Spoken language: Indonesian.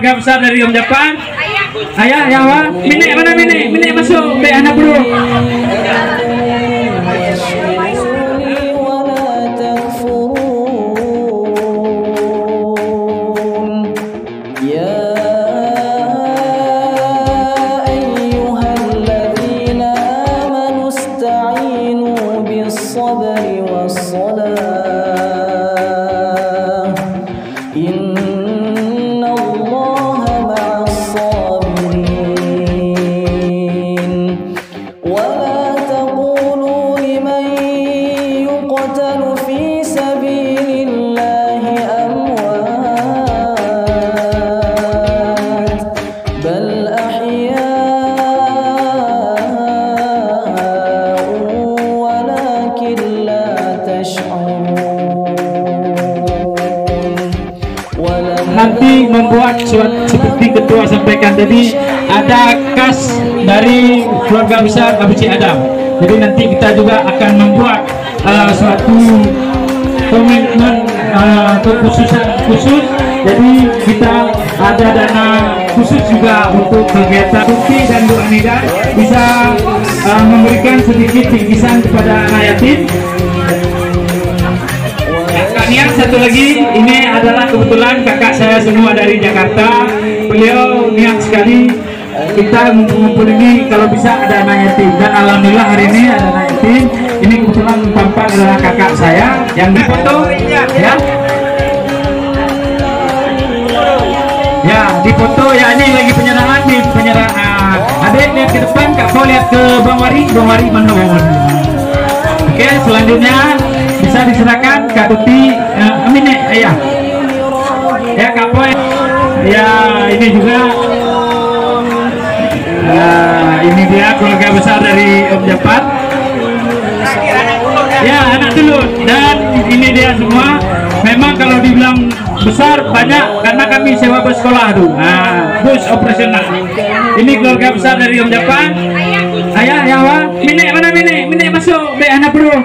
Keluarga besar dari Om Japan. Ayah, ya wa. Minek mana minek? Minek masuk. Be anak bro. Nanti membuat seperti ketua sampaikan tadi, ada kas dari keluarga besar Abu Cik Adam. Jadi nanti kita juga akan membuat suatu komitmen kekhususan khusus. Jadi kita ada dana khusus juga untuk kegiatan Tuki dan Bu Anida bisa memberikan sedikit bingkisan kepada anak yatim. Niat satu lagi, ini adalah kebetulan kakak saya semua dari Jakarta. Beliau niat sekali kita mengumpul ini kalau bisa ada anak yatim, dan alhamdulillah hari ini ada anak yatim. Ini kebetulan tampak adalah kakak saya yang dipoto, ya. Ya, dipoto ya, ini lagi penyerahan nih, penyerahan. Adik lihat ke depan, Kak Kau lihat ke Bang Wari menuhun. Oke, selanjutnya bisa diserahkan Kak Tuti, Amine, ayah. Ya Kak Poy. Ya ini juga. Ini dia keluarga besar dari Om Japan. Ya anak dulu, dan ini dia semua. Memang kalau dibilang besar banyak karena kami sewa bus sekolah tuh. Bus operasional. Ini keluarga besar dari Om Japan. Ayah, ya wa. Minek mana minek? Minek masuk. Be anak bro.